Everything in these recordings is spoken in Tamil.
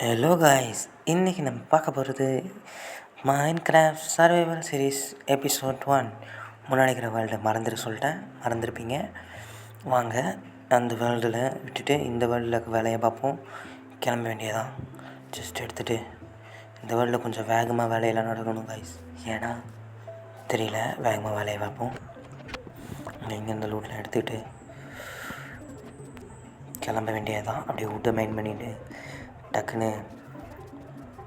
ஹலோ காய்ஸ், இன்றைக்கி நம்ம பார்க்க போகிறது மைன்கிராஃப்ட் சர்வைவல் சீரிஸ் எபிசோட் 1. முன்னாடி இருக்கிற வேர்ல்டை மறந்துருப்பீங்க. வாங்க அந்த வேர்ல்டில் விட்டுட்டு இந்த வேர்ல்டில் இருக்க வேலையை பார்ப்போம். கிளம்ப வேண்டியதான். ஜஸ்ட் எடுத்துகிட்டு இந்த வேர்ல்டில் கொஞ்சம் வேகமாக வேலையெல்லாம் நடக்கணும் காய்ஸ். ஏன்னா தெரியல, வேகமாக வேலையை பார்ப்போம். இங்கே இந்த லூட்டில் எடுத்துக்கிட்டு கிளம்ப வேண்டியதான். அப்படியே விட்டு மைண்ட் பண்ணிவிட்டு டக்குன்னு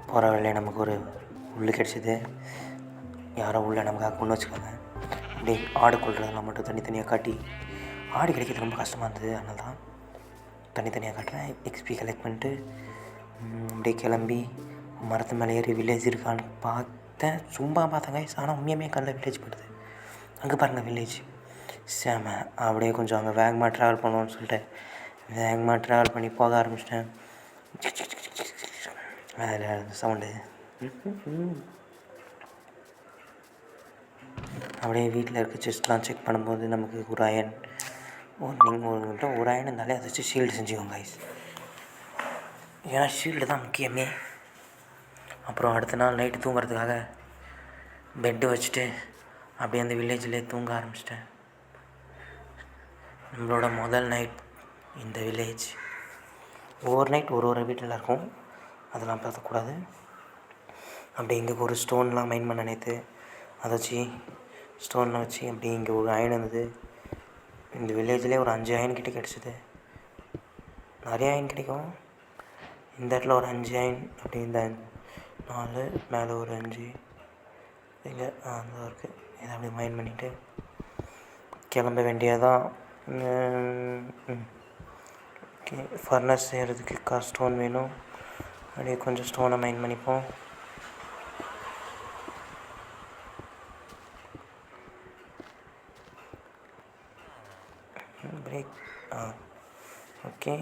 போகிற வேலையை நமக்கு ஒரு உள்ளு கிடச்சிது. யாரோ உள்ள நமக்காக கொண்டு வச்சுக்காங்க. அப்படியே ஆடு கொள்றதெல்லாம் மட்டும் தனித்தனியாக காட்டி, ஆடு கிடைக்கிறது ரொம்ப கஷ்டமாக இருந்தது. அதனால தான் தனித்தனியாக காட்டுறேன். எக்ஸ்பி கலெக்ட் பண்ணிட்டு அப்படியே கிளம்பி மரத்து மேலே ஏறி வில்லேஜ் இருக்கான்னு பார்த்தேன். சும்மா பார்த்தேங்க. ஆனால் உண்மையுமே கண்ணில் வில்லேஜ் போயிடுது. அங்கே பாருங்கள் வில்லேஜ் சேம. அப்படியே கொஞ்சம் அங்கே வேகமாக ட்ராவல் பண்ணணும்னு சொல்லிட்டு வேகமாக ட்ராவல் பண்ணி போக ஆரம்பிச்சிட்டேன். அதில் சவுண்டு அப்படியே வீட்டில் இருக்க செஸ்ட்லாம் செக் பண்ணும்போது நமக்கு ஒரு அயன் ஒரு அயன் இருந்தாலே அதை வச்சு ஷீல்டு செஞ்சுக்கோங்க கைஸ். ஏன்னா ஷீல்டு தான் முக்கியமே. அப்புறம் அடுத்த நாள் நைட்டு தூங்குறதுக்காக பெட்டு வச்சுட்டு அப்படியே அந்த வில்லேஜ்லேயே தூங்க ஆரம்பிச்சிட்டேன். நம்மளோட முதல் நைட் இந்த வில்லேஜ். ஒவ்வொரு நைட் ஒரு வீட்டில் இருக்கும், அதெல்லாம் பார்த்தக்கூடாது. அப்படி இங்கே ஒரு ஸ்டோன்லாம் மைன் பண்ண நேற்று அதை வச்சு ஸ்டோன்லாம் வச்சு அப்படி இங்கே ஒரு அயன் இருந்தது. இந்த வில்லேஜ்லேயே ஒரு 5 அயன் கிட்டே கிடச்சிது. நிறைய அயன் கிடைக்கும். இந்த இடத்துல ஒரு 5 அயன், அப்படி இந்த 4 மேலே ஒரு 5 இல்லை அந்த இருக்குது. இதை அப்படி மைன் பண்ணிவிட்டு கிளம்ப வேண்டியதான். ஓகே, ஃபர்னஸ் செய்கிறதுக்கு ஸ்டோன் வேணும். அப்படியே கொஞ்சம் ஸ்டோனை மைன் பண்ணிப்போம். பிரேக் ஓகே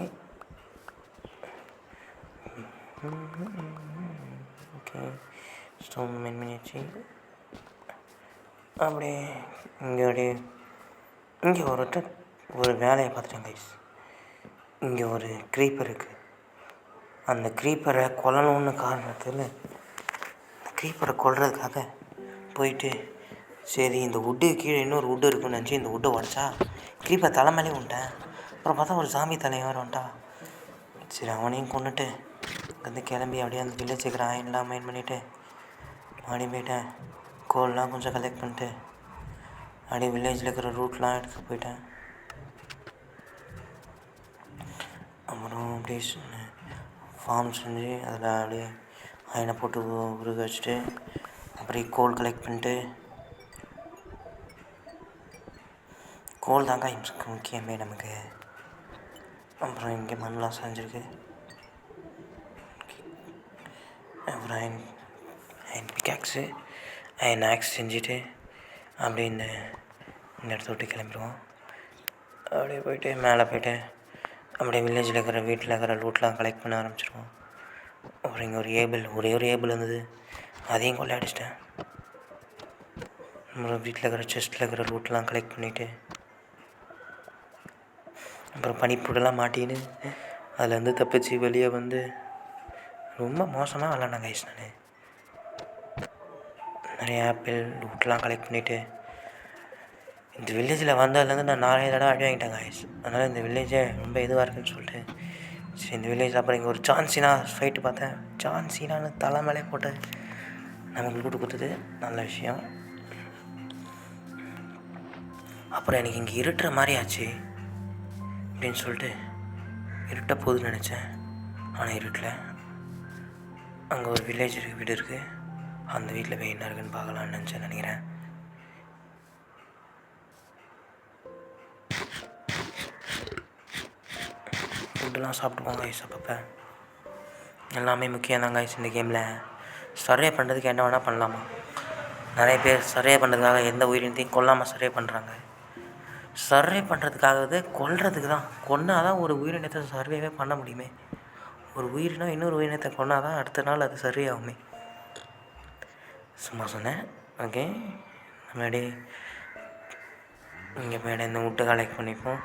ஓகே ஸ்டோன் மைன் பண்ணியாச்சு. அப்படியே இங்கே ஒரு வேலையை பார்த்துட்டேன் கைஸ். இங்கே ஒரு க்ரீப்பர் இருக்குது. அந்த க்ரீப்பரை கொல்லணும்னு காரணத்தில் அந்த க்ரீப்பரை கொல்றதுக்காக போயிட்டு சரி இந்த வுட்டு கீழே இன்னொரு வுட்டு இருக்குன்னு நினச்சி இந்த வுட்டை உடச்சா க்ரீப்பர் தலைமையிலே விட்டேன். அப்புறம் பார்த்தா ஒரு சாமி தலைவர் வந்துட்டான். சரி அவனையும் கொண்டுட்டு அங்கேருந்து கிளம்பி அப்படியே அந்த வில்லேஜ் இருக்கிற அயன்லாம் மைன் பண்ணிவிட்டு மறுபடியும் போயிட்டேன். கோல்லாம் கொஞ்சம் கலெக்ட் பண்ணிட்டு அப்படியே வில்லேஜில் இருக்கிற ரூட்லாம் எடுத்து போயிட்டேன். அப்புறம் அப்படியே ஃபார்ம் செஞ்சு அதில் அப்படியே அயனை போட்டு உருக வச்சுட்டு அப்படியே கோல் கலெக்ட் பண்ணிட்டு, கோல் தாங்க முக்கியமே நமக்கு. அப்புறம் இங்கே மண்ணெலாம் செஞ்சுருக்கு. அப்புறம் அயன் பிக்காக்ஸு அயன் ஆக்ஸ் செஞ்சுட்டு அப்படியே இந்த இடத்த விட்டு கிளம்பிடுவோம். அப்படியே போய்ட்டு மேலே போய்ட்டு அப்படியே வில்லேஜில் இருக்கிற வீட்டில் இருக்கிற லூட்லாம் கலெக்ட் பண்ண ஆரம்பிச்சிருவோம். அப்புறம் இங்கே ஒரே ஒரு ஏபிள் இருந்தது, அதையும் கொள்ளையடிச்சிட்டேன். அப்புறம் வீட்டில் இருக்கிற செஸ்ட்டில் இருக்கிற லூட்லாம் கலெக்ட் பண்ணிவிட்டு அப்புறம் பனிப்புடெல்லாம் மாட்டின்னு அதுலேருந்து தப்பிச்சு வெளியே வந்து ரொம்ப மோசமாக விளாண்டேன் கைஸ். நான் நிறைய ஆப்பிள் லூட்லாம் கலெக்ட் பண்ணிவிட்டு இந்த வில்லேஜில் வந்ததுலேருந்து நான் நிறைய தடவை அடி வாங்கிட்டேன் கைஸ். அதனால் இந்த வில்லேஜே ரொம்ப இதுவாக இருக்குதுன்னு சொல்லிட்டு சரி இந்த வில்லேஜ். அப்புறம் இங்கே ஒரு ஜான்சீனா ஃபைட்டு பார்த்தேன். ஜான்சீனான்னு தலை மேலே போட்டு நமக்கு லூட்டு கொடுத்தது நல்ல விஷயம். அப்புறம் எனக்கு இங்கே இருட்டுற மாதிரி ஆச்சு அப்படின்னு சொல்லிட்டு இருட்ட போகுதுன்னு நினச்சேன். ஆனால் இருட்டில் அங்கே ஒரு வில்லேஜ் வீடு இருக்குது. அந்த வீட்டில் போய் என்ன இருக்குன்னு பார்க்கலான்னு நினைக்கிறேன். ஃபுட்டெல்லாம் சாப்பிட்டுப்போம் கைஸ். அப்பப்போ எல்லாமே முக்கியம் தான் கைஸ். இந்த கேமில் சர்வே பண்ணுறதுக்கு என்ன வேணால் பண்ணலாமா. நிறைய பேர் சர்வே பண்ணுறதுக்காக எந்த உயிரினத்தையும் கொல்லாமல் சர்வே பண்ணுறாங்க. சர்வே பண்ணுறதுக்காகவே கொல்றதுக்கு தான். கொன்னால் தான் ஒரு உயிரினத்தை சர்வேவே பண்ண முடியுமே. ஒரு உயிரினம் இன்னொரு உயிரினத்தை கொன்னால் தான் அடுத்த நாள் அது சர்வே ஆகுமே. சும்மா சொன்னேன். ஓகே, நம்ம இங்கே மேலே இந்த வுட்டை கலெக்ட் பண்ணிப்போம்.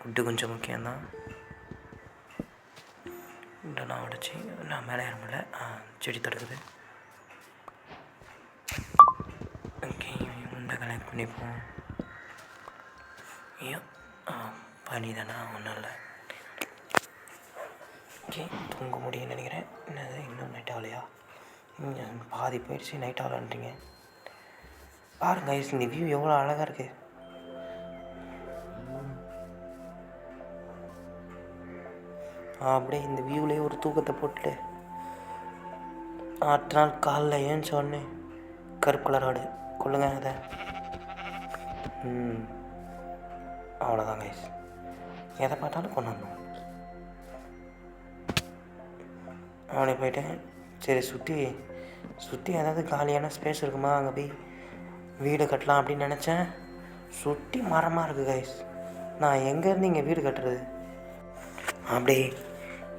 வுட்டு கொஞ்சம் முக்கியம்தான். இதெல்லாம் உடச்சி நான் மேலே ஏறமில்ல செடி தடுக்குது. ஓகே, உண்டை கலெக்ட் பண்ணிப்போம். ஐயோ பனி தானே, ஒன்றும் இல்லை. ஓகே, தூங்க முடியும்னு நினைக்கிறேன். என்னது இன்னும் நைட் ஆகலையா? பாதி போயிடுச்சு, நைட் ஆகலான்றீங்க. பாருங்க இந்த வியூ எவ்வளோ அழகாக இருக்குது. அப்படியே இந்த வியூலேயே ஒரு தூக்கத்தை போட்டுட்டு அடுத்த நாள் காலைல ஏன்னு கருப்பு கலர் ஆடு கொள்ளுங்க அதை. அவ்வளோதான் கைஸ், எதை பார்த்தாலும் கொண்டு வரணும். அவனே போயிட்டேன். சரி, சுற்றி ஏதாவது காலியான ஸ்பேஸ் இருக்குமா, அங்கே போய் வீடு கட்டலாம் அப்படின்னு நினச்சேன். சுற்றி மரமாக இருக்குது கைஸ். நான் எங்கேருந்து இங்கே வீடு கட்டுறது? அப்படியே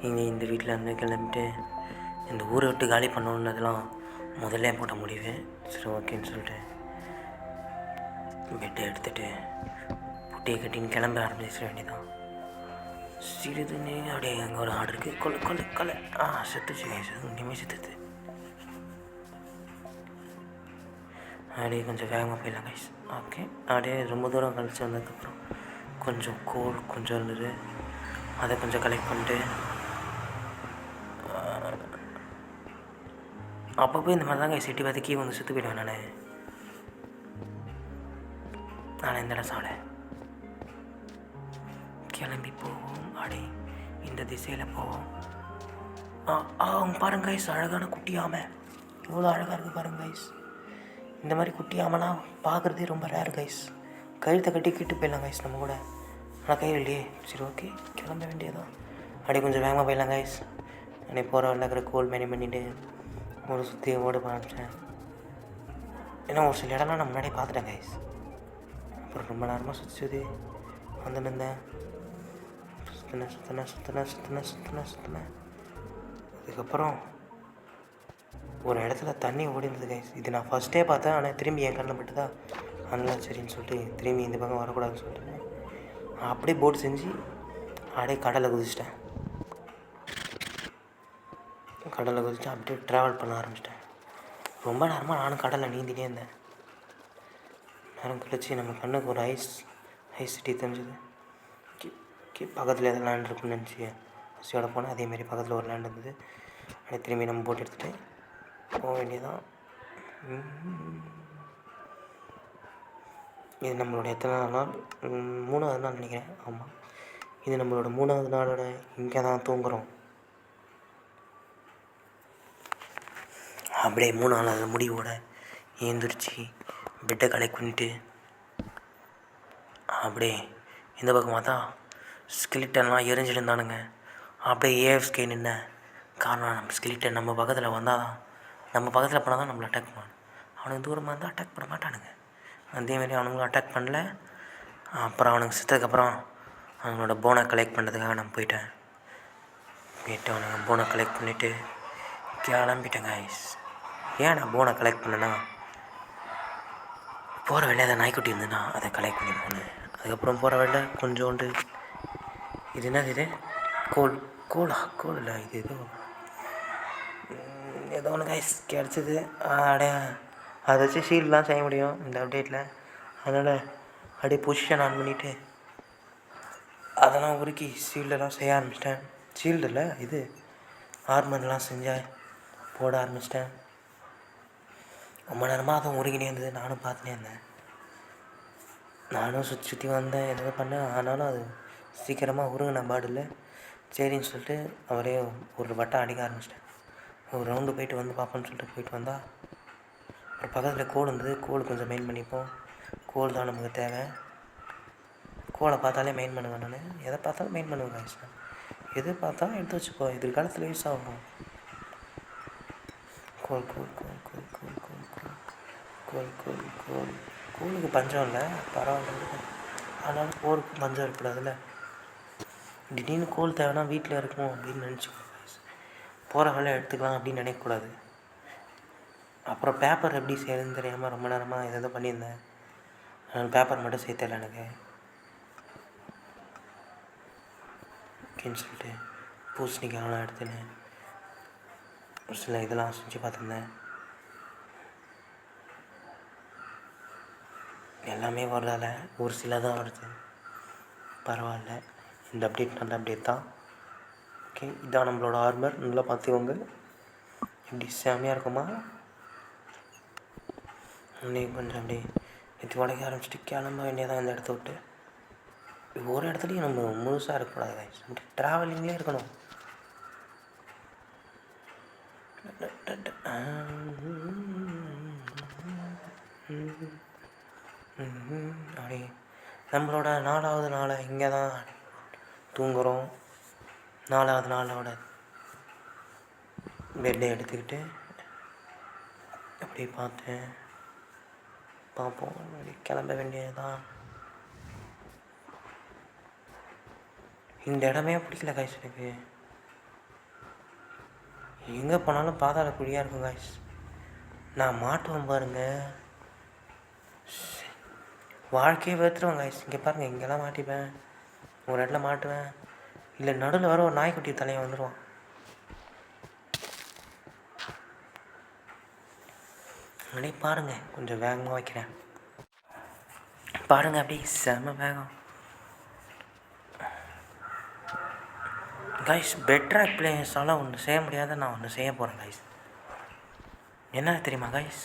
இங்கே இந்த வீட்டில் இருந்து கிளம்பிட்டு இந்த ஊரை விட்டு காலி பண்ணணுன்னதெல்லாம் முதல்ல போட்ட முடிவு. சரி ஓகேன்னு சொல்லிட்டு பெட்டை எடுத்துகிட்டு புட்டியை கட்டின்னு கிளம்ப ஆரம்பிச்சிட வேண்டியதான். சிறிதுன்னு அப்படியே அங்கே ஒரு ஆடு இருக்குது. கொலை செத்துச்சு கைஸ், இங்கேயுமே செத்துது. அப்படியே கொஞ்சம் வேகமாக போயிடலாம் கைஸ். ஓகே, அப்படியே ரொம்ப தூரம் கழிச்சு வந்ததுக்கப்புறம் கொஞ்சம் கொஞ்சம் இருந்தது, அதை கொஞ்சம் கலெக்ட் பண்ணிட்டு அப்பப்போ இந்த மாதிரி தாங்க சிட்டி பார்த்து கீ வந்து சுற்றி போயிடுவேன். நான் இந்த இடம் சாலை கிளம்பி போவோம். அடே இந்த திசையில் போவோம். அவங்க பாருங்க கைஸ், அழகான குட்டி ஆமை எவ்வளோ அழகாக இருக்குது பாருங்க கைஸ். இந்த மாதிரி குட்டி ஆமைலாம் பார்க்குறதே ரொம்ப ரேர் கைஸ். கழுத்தை கட்டி கிட்டு போயிடலாம் கைஸ் நம்ம கூட. ஆனால் கையில் இல்லையே. சரி ஓகே, கிளம்ப வேண்டியதான். அப்படியே கொஞ்சம் வேகமாக போயிடலாம் கைஸ். அப்படியே போகிற வரல இருக்கிற கோல் மேனி பண்ணிவிட்டு ஒரு சுற்றி ஓட ஆரம்பித்தேன். ஏன்னா ஒரு சில இடம்லாம் நான் முன்னாடியே பார்த்துட்டேன் கைஸ். அப்புறம் ரொம்ப நேரமாக சுற்றி வந்து நின்றேன். சுற்றினேன். அதுக்கப்புறம் ஒரு இடத்துல தண்ணி ஓடி இருந்தது கைஸ். இது நான் ஃபஸ்ட்டே பார்த்தேன், ஆனால் திரும்பி என் கண்ணில் பட்டுதா. அதெல்லாம் சரின்னு சொல்லிட்டு திரும்பி இந்த பக்கம் வரக்கூடாதுன்னு சொல்லிட்டு அப்படியே போட் செஞ்சு அப்படியே கடலில் குதிச்சிட்டேன். கடலில் குதிச்சு அப்படியே ட்ராவல் பண்ண ஆரம்பிச்சிட்டேன். ரொம்ப நேரமாக நானும் கடலில் நீந்திட்டே இருந்தேன். நேரம் கழிச்சு நம்ம கண்ணுக்கு ஒரு ஐஸ் சிட்டி தெரிஞ்சுது. பக்கத்தில் எதாவது லேண்ட் இருக்குன்னு நினச்சி பசியோட போனேன். அதேமாரி பக்கத்தில் ஒரு லேண்ட் இருந்தது. அப்படியே திரும்பி நம்ம போட்டு எடுத்துகிட்டு போக வேண்டியதான். இது நம்மளோட எத்தனாவது நாள்? 3வது நாள் நினைக்கிறேன். ஆமாம், இது நம்மளோட 3வது நாளோட இங்கே தான் தூங்குகிறோம். அப்படியே 3 முடிவோட ஏந்திரிச்சு பெட்டை கலெக்ட் பண்ணிட்டு அப்படியே இந்த பக்கமாக தான் ஸ்கெலிட்டன்லாம் எரிஞ்சிட்டு இருந்தானுங்க. அப்படியே ஏஎஃப்கே நின்னேன். காரணம் நம்ம ஸ்கெலிட்டன் நம்ம பக்கத்தில் வந்தால் தான், நம்ம பக்கத்தில் போனால் தான் நம்மளை அட்டாக் பண்ணுவாங்க. அவனுக்கு தூரமாக இருந்தால் அட்டாக் பண்ண மாட்டானுங்க. அதேமாதிரி அவனுங்களும் அட்டாக் பண்ணல. அப்புறம் அவனுக்கு செத்ததுக்கப்புறம் அவங்களோட போனை கலெக்ட் பண்ணுறதுக்காக நான் போயிட்டு அவனுக்கு போனை கலெக்ட் பண்ணிவிட்டு கிளம்பிட்டேன் கைஸ். ஏன் நான் போனை கலெக்ட் பண்ணேன்னா, போகிற வேலையை அதை நாய்க்குட்டி இருந்ததுன்னா அதை கலெக்ட் பண்ணி போனேன். அதுக்கப்புறம் போகிற வேலை கொஞ்சோண்டு இது என்னது, இது கோல் இல்லை, இது ஏதோ ஒன்று கைஸ் கிடச்சிது. அதை வச்சு ஷீல்டெலாம் செய்ய முடியும் இந்த அப்டேட்டில். அதனால் அப்படியே பொசிஷன் ஆன் பண்ணிவிட்டு அதெல்லாம் உருக்கி ஷீல்டெல்லாம் செய்ய ஆரம்பிச்சிட்டேன். ஷீல்டு இல்லை, இது ஆர்மர்லாம் செஞ்சேன், போட ஆரம்பிச்சிட்டேன். ரொம்ப நேரமாக அதுவும் உருகினே இருந்தது. நானும் பார்த்துனே இருந்தேன். நானும் சுற்றி வந்தேன், எதாவது பண்ணேன். ஆனாலும் அது சீக்கிரமாக உருகின பாடில் சரின்னு சொல்லிட்டு அவரே ஒரு வட்டம் அடிக்க ஆரம்பிச்சிட்டேன். ஒரு ரவுண்டு போயிட்டு வந்து பார்ப்போன்னு சொல்லிட்டு போயிட்டு வந்தால் ஒரு பக்கத்தில் கோல் இருந்தது. கோல் கொஞ்சம் மெயின் பண்ணிப்போம். கோல் தான் நமக்கு தேவை. கோலை பார்த்தாலே மெயின் பண்ணுவேன் நான். எதை பார்த்தாலும் மெயின் பண்ணுவேன் கைஸ். எது பார்த்தாலும் எடுத்து வச்சுப்போ, எதிர்காலத்தில் யூஸ் ஆகும். கோலுக்கு பஞ்சம் இல்லை, பரவாயில்ல. ஆனாலும் கோலுக்கு பஞ்சம் இருக்கக்கூடாதுல்ல. திடீர்னு கோல் தேவைன்னா வீட்டில் இருக்கும் அப்படின்னு நினச்சிக்கோ. போகிற வேலை எடுத்துக்கலாம் அப்படின்னு நினைக்கக்கூடாது. அப்புறம் பேப்பர் எப்படி செய்யறதுன்னு தெரியாமல் ரொம்ப நேரமாக எதாவது பண்ணியிருந்தேன். அதனால் பேப்பர் மட்டும் செய்ய தெரியல எனக்கு. ஓகேன்னு சொல்லிட்டு பூசணிக்காயெல்லாம் எடுத்துன்னு ஒரு சில இதெல்லாம் செஞ்சு பார்த்துருந்தேன். எல்லாமே வரல, ஒரு சில தான் வருது. பரவாயில்ல, இந்த அப்டேட் நல்ல அப்டேட் தான். ஓகே, இதான் நம்மளோட ஆர்மர். நல்லா பார்த்துக்கோங்க, எப்படி செம்மையாக இருக்குமா. இன்னைக்கு கொஞ்சம் அப்படியே எடுத்து உடைக்க ஆரம்பிச்சிட்டு கிளம்ப வேண்டியதான் இந்த இடத்த விட்டு. ஒரு இடத்துலையும் நம்ம முழுசாக இருக்கக்கூடாது கைஸ், அப்படி ட்ராவலிங்லேயே இருக்கணும். அப்படி நம்மளோட 4வது நாளை இங்கே தான் தூங்குகிறோம். 4வது நாளோட பெட்டை எடுத்துக்கிட்டு அப்படி பார்ப்போம், அப்படி கிளம்ப வேண்டியதுதான். இந்த இடமே பிடிக்கல காய்ஸ் எனக்கு. எங்கே போனாலும் பாதாள குழியாக இருக்கும் காய்ஸ். நான் மாட்டுவேன் பாருங்க, வாழ்க்கையை வெறுத்துருவேன் காய்ஸ். இங்கே பாருங்கள், இங்கெல்லாம் மாட்டிப்பேன், ஒரு இடத்துல மாட்டுவேன், இல்லை நடுவில் வர ஒரு நாய்க்குட்டி தலையை வந்துடுவான். அப்படியே பாருங்கள், கொஞ்சம் வேகமாக வைக்கிறேன் பாருங்கள், அப்படியே செம வேகம் கைஸ். பெட்ராக் பிளேயர்ஸால் ஒன்று செய்ய முடியாத நான் ஒன்று செய்ய போகிறேன் கைஸ். என்ன தெரியுமா கைஸ்?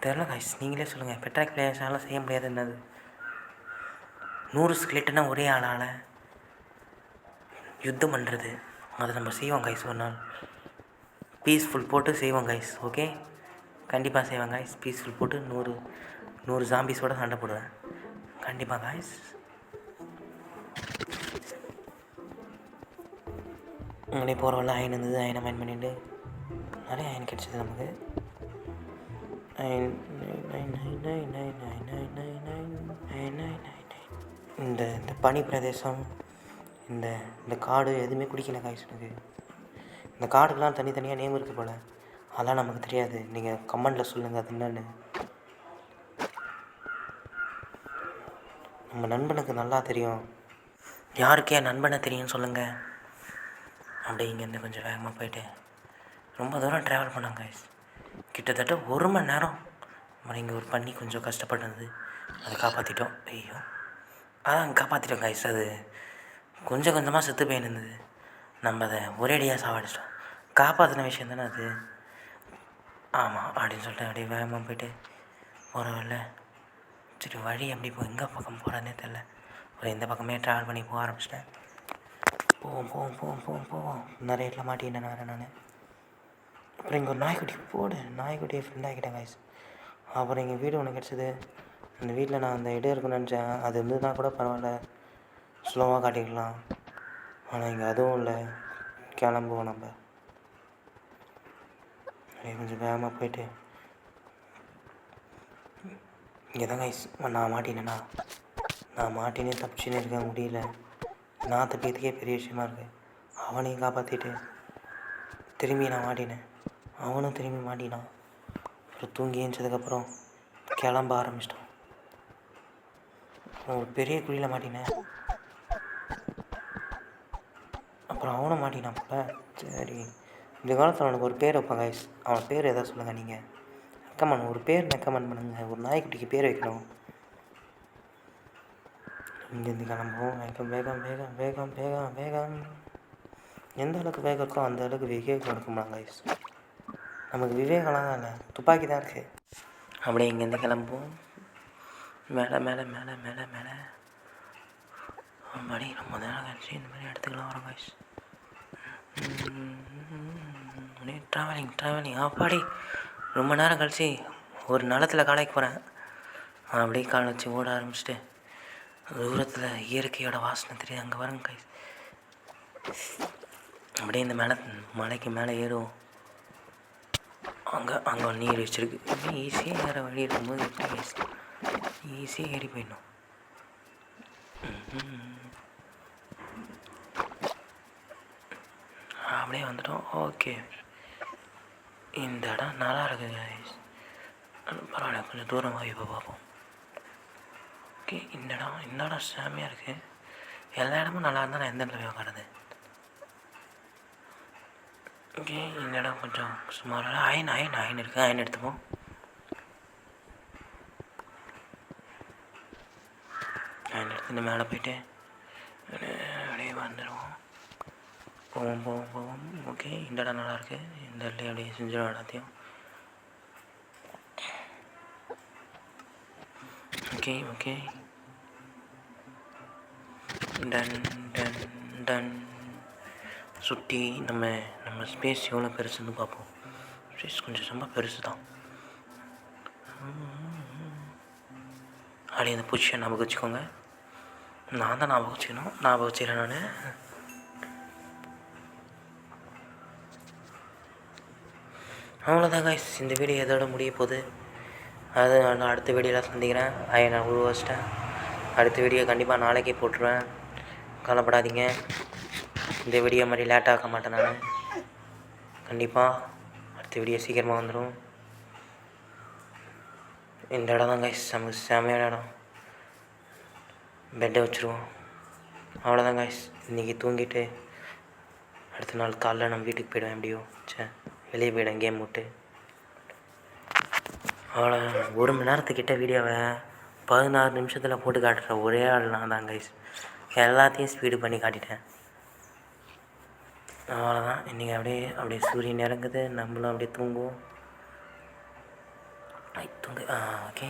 தெரில கைஸ், நீங்களே சொல்லுங்கள். பெட்ராக் பிளேயர்ஸால் செய்ய முடியாது என்னது? 100 ஸ்கெலெட்டனை ஒரே ஆளால் யுத்தம் பண்ணுறது, அதை நம்ம செய்வோம் கைஸ். ஒரு நாள் பீஸ்ஃபுல் போட்டு செய்வோம் கைஸ். ஓகே, கண்டிப்பாக செய்வோம் கைஸ். பீஸ்ஃபுல் போட்டு 100 ஜாம்பிஸோடு சண்டை போடுவேன் கண்டிப்பாக கைஸ். உங்களே போகிற வரல அயன் இருந்தது, அயனை மைண்ட் பண்ணிட்டு நிறைய அயன் கிடச்சிது நமக்கு. இந்த இந்த பனி பிரதேசம், இந்த காடு எதுவுமே குடிக்கல காய்ஸ் எனக்கு. இந்த காடுக்கெலாம் தனித்தனியாக நேம் இருக்குது போல், அதெல்லாம் நமக்கு தெரியாது. நீங்கள் கமெண்டில் சொல்லுங்கள் அது என்னென்னு. நம்ம நண்பனுக்கு நல்லா தெரியும். யாருக்கு என் நண்பனை தெரியும்னு சொல்லுங்கள். அப்படியே இங்கேருந்து கொஞ்சம் வேகமாக போயிட்டு ரொம்ப தூரம் ட்ராவல் பண்ணாங்க கைஸ். கிட்டத்தட்ட 1 மணி நேரம் இங்கே ஒரு பண்ணி கொஞ்சம் கஷ்டப்பட்டது, அதை காப்பாற்றிட்டோம். ஐயோ, அதான் காப்பாற்றிட்டோம் கைஸ். அது கொஞ்சம் கொஞ்சமாக செத்து போயிருந்தது, நம்ம அதை ஒரேடியாக சாவடிச்சிட்டோம். காப்பாற்றின விஷயம் தானே அது. ஆமாம் அப்படின்னு சொல்லிட்டு அப்படியே வேகமாக போய்ட்டு போகிற வரல. சரி, வழி எப்படி எங்கே பக்கம் போகிறதுனே தெரில. ஒரு இந்த பக்கமே ட்ராவல் பண்ணி போக ஆரம்பிச்சிட்டேன். போவோம். நிறைய இடத்துல மாட்டிக்கிட்டேன் வேறு நான். அப்புறம் இங்கே ஒரு நாய்க்குட்டியை ஃப்ரெண்ட் ஆகிக்கிட்டேன் கைஸ். அப்புறம் எங்கள் வீடு ஒன்று கிடச்சிது. அந்த வீட்டில் நான் அந்த இடம் இருக்குன்னு நினச்சேன். அது இருந்ததுன்னா கூட பரவாயில்ல, ஸ்லோவாக காட்டிக்கலாம். ஆனால் இங்கே அதுவும் இல்லை. கிளம்புவோம் நம்ம. கொஞ்சம் வேகமாக போயிட்டு இங்கே தான் கைஸ் நான் மாட்டினே தப்பிச்சுன்னு இருக்க முடியல. நான் தப்பிக்கிறதுக்கே பெரிய விஷயமா இருக்குது. அவனையும் காப்பாற்றிட்டு திரும்பி நான் மாட்டினேன், அவனும் திரும்பி மாட்டினான். அப்புறம் தூங்கி எழுந்ததுக்கப்புறம் கிளம்ப ஆரம்பிச்சிட்டான். ஒரு பெரிய குழியில் மாட்டினேன். அப்புறம் அவனும் மாட்டினான் போல. சரி, இந்த காலத்தில் அவனுக்கு ஒரு பேர் வைப்பாங்க கைஸ். அவன் பேர் எதாவது சொல்லுங்கள் நீங்கள். ரெக்கமெண்ட், ஒரு பேர் ரெக்கமெண்ட் பண்ணுங்கள். ஒரு நாய்க்குட்டிக்கு பேர் வைக்கணும். இங்கேருந்து கிளம்புவோம். வேகம். எந்த அளவுக்கு வேகம் இருக்கோ அந்த அளவுக்கு விவேகம் இருக்குமா கைஸ். நமக்கு விவேகம்லாம் தான் இல்லை, துப்பாக்கி தான் இருக்குது. அப்படியே இங்கேருந்து கிளம்புவோம். மேலே மணி ரொம்ப நேரம் கழிச்சு இந்த மாதிரி இடத்துக்குலாம் வரோம் கைஸ். ட்ராவலிங் ஆப்பாடி ரொம்ப நேரம் கழிச்சு ஒரு நிலத்தில் காலைக்கு போகிறேன். அப்படியே காலை வச்சு ஓட ஆரம்பிச்சிட்டு தூரத்தில் இயற்கையோட வாசனை தெரியுது. அங்கே வரங்க கைஸ். அப்படியே இந்த மலைக்கு மேலே ஏறுவோம். அங்கே நீர் வச்சிருக்கு. ஈஸியாக ஏற வழி இருக்கும்போது எப்படி ஈஸியாக ஏறி போயிடணும். அப்படியே வந்துட்டோம். ஓகே, இந்த இடம் நல்லா இருக்குது. பரவாயில்ல, கொஞ்சம் தூரம் வாய்ப்பை பார்ப்போம். ஓகே, இந்த இடம் செம்மையாக இருக்குது. எல்லா இடமும் நல்லா இருந்தால் நான் எந்த இடத்துல போய் உட்காருது? ஓகே, இந்த இடம் கொஞ்சம் சுமாராக அயன் இருக்குது. அயன் எடுத்துப்போம். அயன் எடுத்து இந்த மேலே போய்ட்டு அப்படியே வந்துடுவோம். போவோம். ஓகே, இந்த இடம் நல்லாயிருக்கு. இந்த இடத்துல அப்படியே செஞ்சிடும் எல்லாத்தையும். Okay done. சுற்றி நம்ம ஸ்பேஸ் எவ்வளோ பெருசுன்னு பார்ப்போம். ஸ்பேஸ் கொஞ்சம் ரொம்ப பெருசு தான். அப்படியே இந்த பொசிஷன் ஞாபகம் வச்சுக்கோங்க. நான் தான் ஞாபகம் வச்சுக்கிறேன் நான். அவ்வளோதான் guys, இந்த வீடியோ எதோட முடிய போகுது. அது நான் அடுத்த வீடியோவில் சந்திக்கிறேன். நான் உருவாச்சிட்டேன். அடுத்த வீடியோ கண்டிப்பாக நாளைக்கே போட்டுருவேன், கவலைப்படாதீங்க. இந்த வீடியோ மாதிரி லேட்டாக ஆக்க மாட்டேன் நான். கண்டிப்பாக அடுத்த வீடியோ சீக்கிரமாக வந்துடும். இந்த இடம் தான் கைஸ் நமக்கு செமையான இடம். பெட்டை வச்சுருவோம். அவ்வளோதான் கைஸ், இன்றைக்கி தூங்கிட்டு அடுத்த நாள் காலைல நம்ம வீட்டுக்கு போய்டுவேன். எப்படியோ வெளியே போய்டுவேன் கேம் விட்டு. அவ்வளோ 1 மணி நேரத்துக்கிட்ட வீடியோவை 16 நிமிஷத்தில் போட்டு காட்டுற ஒரே ஆள் நான் தான் கைஸ். எல்லாத்தையும் ஸ்பீடு பண்ணி காட்டிட்டேன். அவ்வளோதான். இன்றைக்கி அப்படியே சூரியன் இறங்குது. நம்மளும் அப்படியே தூங்குவோம். ஓகே,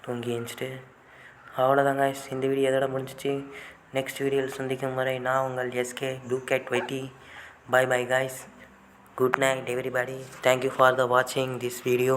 தூங்கி எழுந்துச்சிட்டு அவ்வளோதான் கைஸ், இந்த வீடியோ எதோட முடிஞ்சிச்சு. நெக்ஸ்ட் வீடியோவில் சந்திக்கும் வரை நான் உங்கள் SK Blue Cat YT. Bye guys. Good night everybody. Thank you for the watching this video.